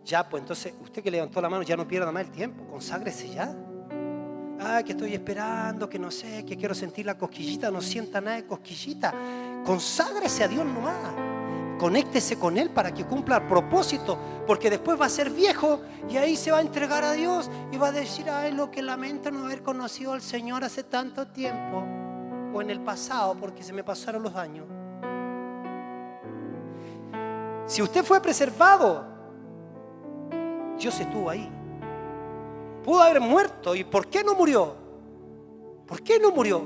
Ya, pues entonces, usted que levantó la mano, ya no pierda más el tiempo, conságrese ya. Que estoy esperando, que no sé, que quiero sentir la cosquillita, no sienta nada de cosquillita. Conságrese a Dios nomás. Conéctese con Él para que cumpla el propósito, porque después va a ser viejo y ahí se va a entregar a Dios y va a decir, ay, lo que lamento no haber conocido al Señor hace tanto tiempo o en el pasado, porque se me pasaron los años. Si usted fue preservado, Dios estuvo ahí. Pudo haber muerto. ¿Y por qué no murió? ¿Por qué no murió?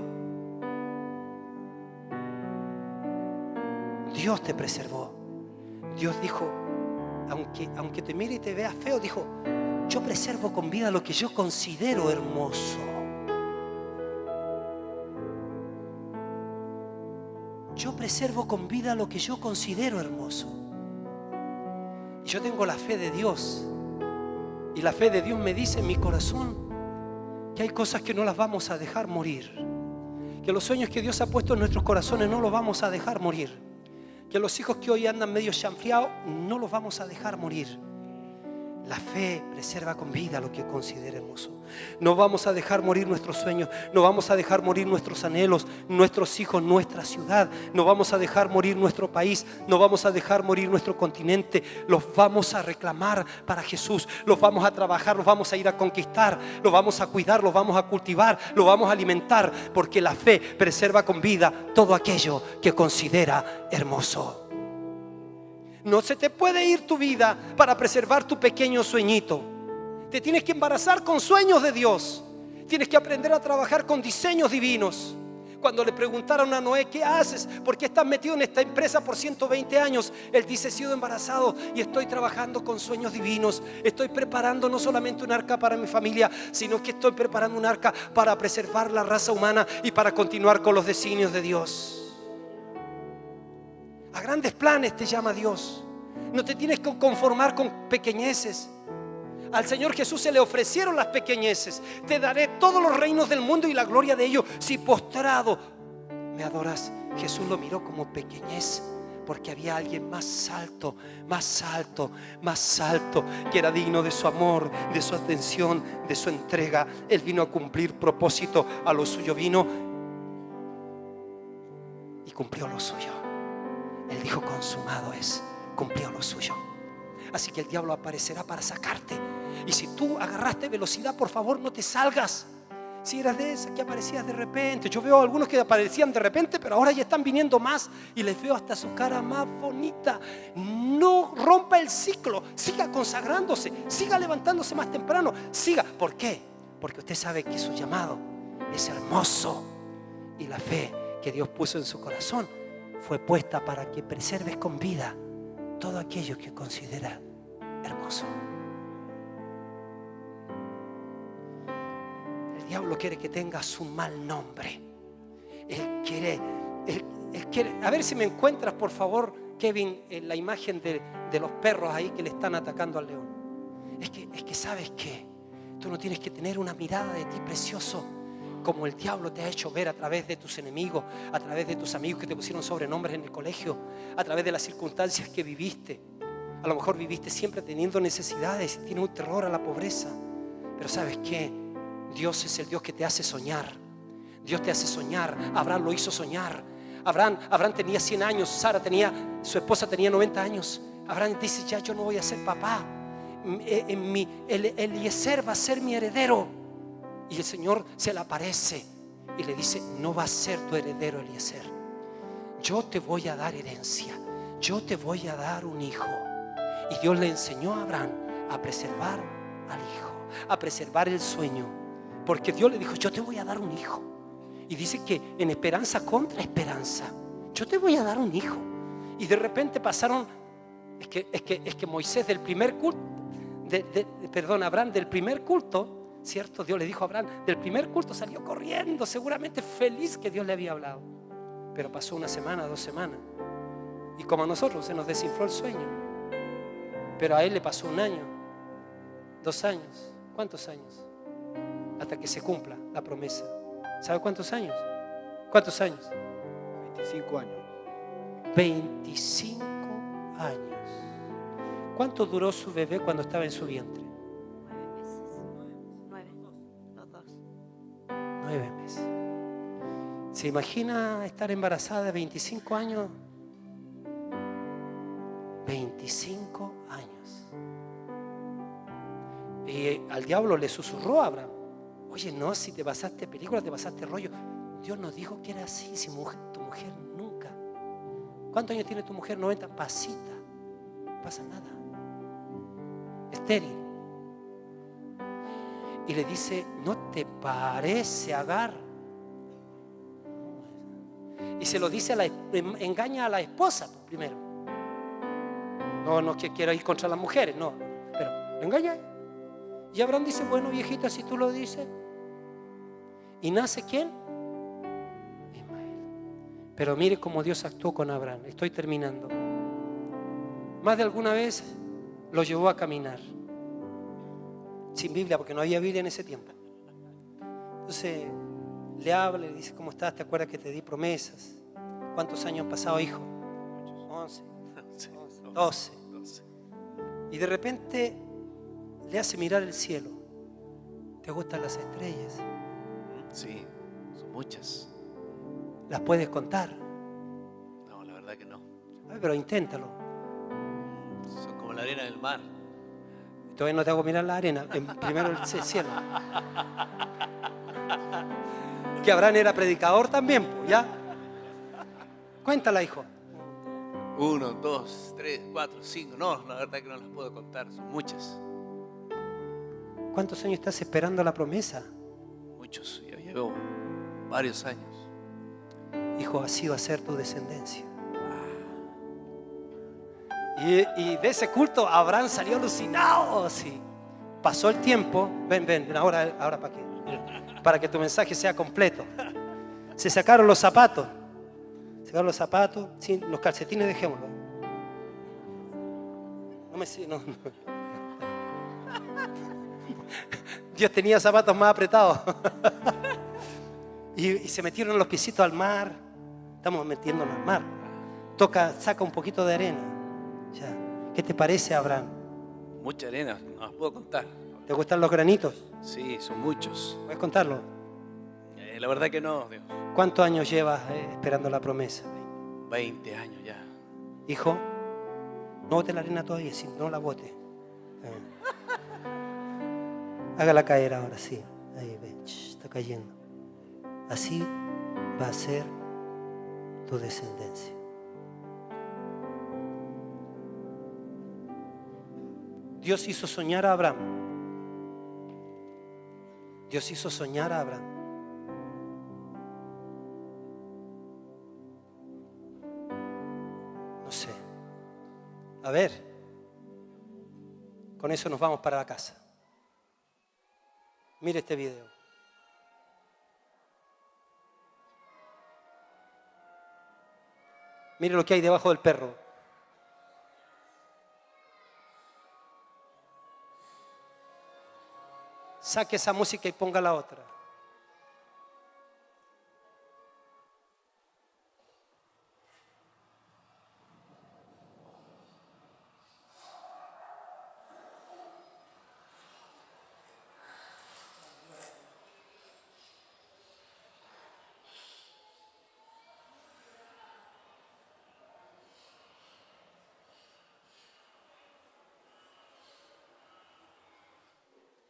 Dios te preservó. Dios dijo, aunque te mire y te vea feo, dijo, yo preservo con vida lo que yo considero hermoso. Yo preservo con vida lo que yo considero hermoso. Y yo tengo la fe de Dios. Y la fe de Dios me dice en mi corazón que hay cosas que no las vamos a dejar morir. Que los sueños que Dios ha puesto en nuestros corazones no los vamos a dejar morir. Que los hijos que hoy andan medio chanfleados no los vamos a dejar morir. La fe preserva con vida lo que considera hermoso. No vamos a dejar morir nuestros sueños, no vamos a dejar morir nuestros anhelos, nuestros hijos, nuestra ciudad. No vamos a dejar morir nuestro país, no vamos a dejar morir nuestro continente. Los vamos a reclamar para Jesús, los vamos a trabajar, los vamos a ir a conquistar, los vamos a cuidar, los vamos a cultivar, los vamos a alimentar, porque la fe preserva con vida todo aquello que considera hermoso. No se te puede ir tu vida para preservar tu pequeño sueñito. Te tienes que embarazar con sueños de Dios. Tienes que aprender a trabajar con diseños divinos. Cuando le preguntaron a Noé, ¿qué haces? ¿Por qué estás metido en esta empresa por 120 años? Él dice, he sido embarazado y estoy trabajando con sueños divinos. Estoy preparando no solamente un arca para mi familia, sino que estoy preparando un arca para preservar la raza humana y para continuar con los designios de Dios. A grandes planes te llama Dios. No te tienes que conformar con pequeñeces. Al Señor Jesús se le ofrecieron las pequeñeces. Te daré todos los reinos del mundo y la gloria de ellos si postrado me adoras. Jesús lo miró como pequeñez, porque había alguien más alto, más alto, más alto, que era digno de su amor, de su atención, de su entrega. Él vino a cumplir propósito. A lo suyo vino y cumplió lo suyo. Él dijo, consumado es. Cumplió lo suyo. Así que el diablo aparecerá para sacarte. Y si tú agarraste velocidad, por favor no te salgas. Si eras de esas que aparecías de repente. Yo veo a algunos que aparecían de repente, pero ahora ya están viniendo más. Y les veo hasta su cara más bonita. No rompa el ciclo. Siga consagrándose. Siga levantándose más temprano. Siga. ¿Por qué? Porque usted sabe que su llamado es hermoso. Y la fe que Dios puso en su corazón fue puesta para que preserves con vida todo aquello que considera hermoso. El diablo quiere que tengas un mal nombre. Él quiere. A ver si me encuentras, por favor, Kevin, la imagen de los perros ahí que le están atacando al león. Es que sabes que tú no tienes que tener una mirada de ti precioso como el diablo te ha hecho ver a través de tus enemigos, a través de tus amigos que te pusieron sobrenombres en el colegio, a través de las circunstancias que viviste. A lo mejor viviste siempre teniendo necesidades y tienes un terror a la pobreza. Pero ¿sabes qué? Dios es el Dios que te hace soñar. Dios te hace soñar. Abraham lo hizo soñar. Abraham tenía 100 años, su esposa tenía 90 años. Abraham dice, ya yo no voy a ser papá. Eliezer va a ser mi heredero. Y el Señor se le aparece y le dice, no va a ser tu heredero Eliezer. Yo te voy a dar herencia. Yo te voy a dar un hijo. Y Dios le enseñó a Abraham a preservar al hijo, a preservar el sueño. Porque Dios le dijo, yo te voy a dar un hijo. Y dice que en esperanza contra esperanza, yo te voy a dar un hijo. Y de repente pasaron, es que Moisés del primer culto, Abraham del primer culto, ¿cierto? Dios le dijo a Abraham, del primer culto salió corriendo, seguramente feliz que Dios le había hablado. Pero pasó una semana, 2 semanas. Y como a nosotros se nos desinfló el sueño. Pero a él le pasó 1 año, 2 años. ¿Cuántos años? Hasta que se cumpla la promesa. ¿Sabe cuántos años? ¿Cuántos años? 25 años. 25 años. ¿Cuánto duró su bebé cuando estaba en su vientre? 9 meses. ¿Se imagina estar embarazada de 25 años? 25 años. Y al diablo le susurró a Abraham, oye, no, si te pasaste película, te pasaste rollo. Dios nos dijo que era así. Si tu mujer nunca. ¿Cuántos años tiene tu mujer? 90. Pasita. No pasa nada. Estéril. Y le dice, ¿no te parece, Agar? Y se lo dice engaña a la esposa primero. No que quiera ir contra las mujeres, no, pero lo engaña. Y Abraham dice, bueno, viejita, si tú lo dices. ¿Y nace quién? Ismael. Pero mire cómo Dios actuó con Abraham. Estoy terminando. Más de alguna vez lo llevó a caminar. Sin Biblia, porque no había Biblia en ese tiempo. Entonces le habla, le dice, ¿cómo estás? ¿Te acuerdas que te di promesas? ¿Cuántos años han pasado, hijo? 11, 12. Y de repente le hace mirar el cielo. ¿Te gustan las estrellas? Sí, son muchas. ¿Las puedes contar? No, la verdad que no. Ay, pero inténtalo. Son como la arena del mar. Todavía no te hago mirar la arena, primero el cielo. Que Abraham era predicador también, pues, ¿ya? Cuéntala, hijo. 1, 2, 3, 4, 5. No, la verdad que no las puedo contar, son muchas. ¿Cuántos años estás esperando la promesa? Muchos, ya llevo varios años. Hijo, así va a ser tu descendencia. Y de ese culto Abraham salió alucinado. Sí. Pasó el tiempo. Ven, ahora para que tu mensaje sea completo. Se sacaron los zapatos. Sí, los calcetines dejémoslos. No. Dios tenía zapatos más apretados. y se metieron los piecitos al mar. Estamos metiéndonos al mar. Saca un poquito de arena. Ya. ¿Qué te parece, Abraham? Mucha arena, no las puedo contar. ¿Te gustan los granitos? Sí, son muchos. ¿Puedes contarlo? La verdad que no, Dios. ¿Cuántos años llevas esperando la promesa? 20 años ya. Hijo, no bote la arena todavía, si no la bote. Hágala caer ahora, sí. Ahí, ve, está cayendo. Así va a ser tu descendencia. Dios hizo soñar a Abraham. Dios hizo soñar a Abraham. No sé. A ver. Con eso nos vamos para la casa. Mire este video. Mire lo que hay debajo del perro. Saque esa música y ponga la otra.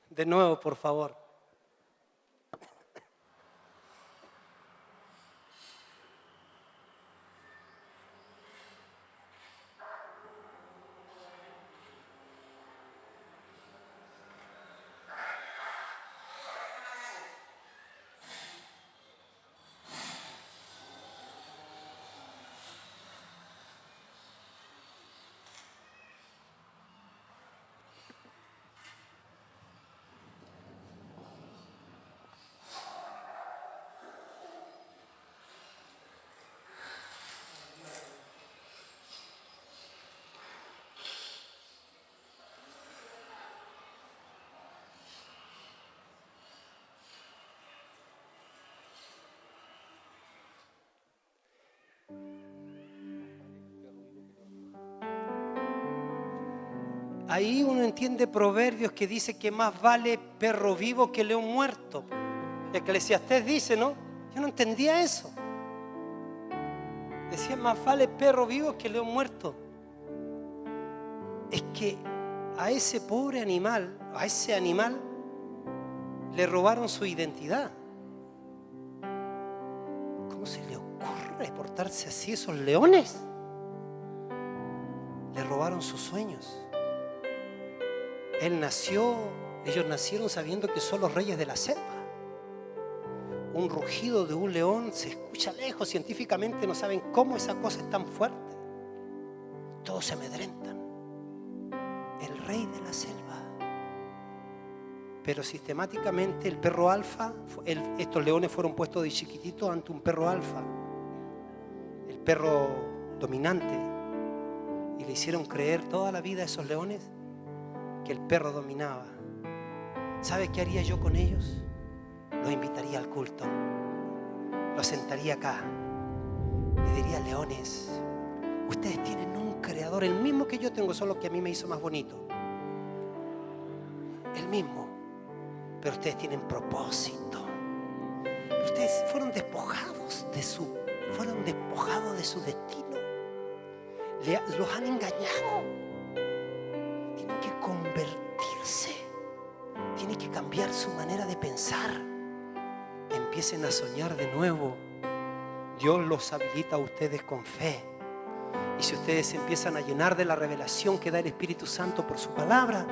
De nuevo, por favor. Ahí uno entiende Proverbios que dice que más vale perro vivo que león muerto. Eclesiastés dice, ¿no? Yo no entendía eso. Decía, más vale perro vivo que león muerto. Es que a ese pobre animal, a ese animal, le robaron su identidad. ¿Cómo se le ocurre portarse así esos leones? Le robaron sus sueños. Ellos nacieron sabiendo que son los reyes de la selva. un rugido de un león se escucha lejos. Científicamente no saben cómo esa cosa es tan fuerte. Todos se amedrentan. El rey de la selva. Pero sistemáticamente el perro alfa, estos leones fueron puestos de chiquitito ante un perro alfa, el perro dominante, y le hicieron creer toda la vida a esos leones que el perro dominaba. ¿Sabe qué haría yo con ellos? Los invitaría al culto, los sentaría acá, le diría: leones, ustedes tienen un creador, el mismo que yo tengo, solo que a mí me hizo más bonito, el mismo. Pero ustedes tienen propósito. Pero ustedes fueron despojados de su destino. Los han engañado. Tienen que convertirse. Tienen que cambiar su manera de pensar. Empiecen a soñar de nuevo. Dios los habilita a ustedes con fe. Y si ustedes se empiezan a llenar de la revelación que da el Espíritu Santo por su palabra,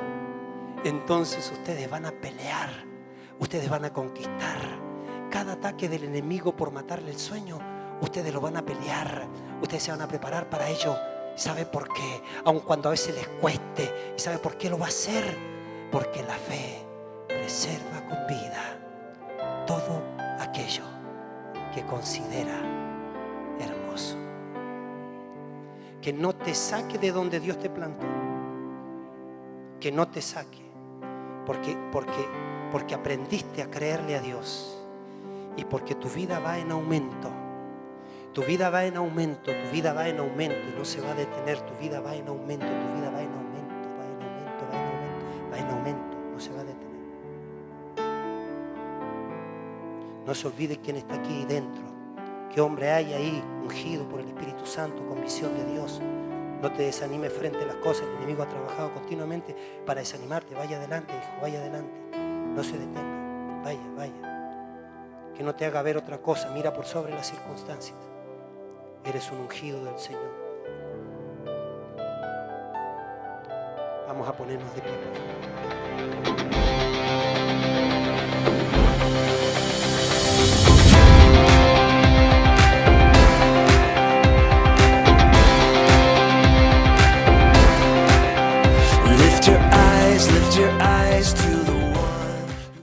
entonces ustedes van a pelear, ustedes van a conquistar. Cada ataque del enemigo por matarle el sueño, ustedes lo van a pelear, ustedes se van a preparar para ello. ¿Sabe por qué? Aun cuando a veces les cueste. ¿Y sabe por qué lo va a hacer? Porque la fe preserva con vida todo aquello que considera hermoso. Que no te saque de donde Dios te plantó. Que no te saque. Porque aprendiste a creerle a Dios y porque tu vida va en aumento. Tu vida va en aumento, tu vida va en aumento y no se va a detener. Tu vida va en aumento, tu vida va en aumento, va en aumento, va en aumento, va en aumento, no se va a detener. No se olvide quién está aquí dentro, qué hombre hay ahí ungido por el Espíritu Santo con visión de Dios. No te desanimes frente a las cosas. El enemigo ha trabajado continuamente para desanimarte. Vaya adelante, hijo, vaya adelante. No se detenga. Vaya, vaya. Que no te haga ver otra cosa. Mira por sobre las circunstancias. Eres un ungido del Señor. Vamos a ponernos de pie, por favor.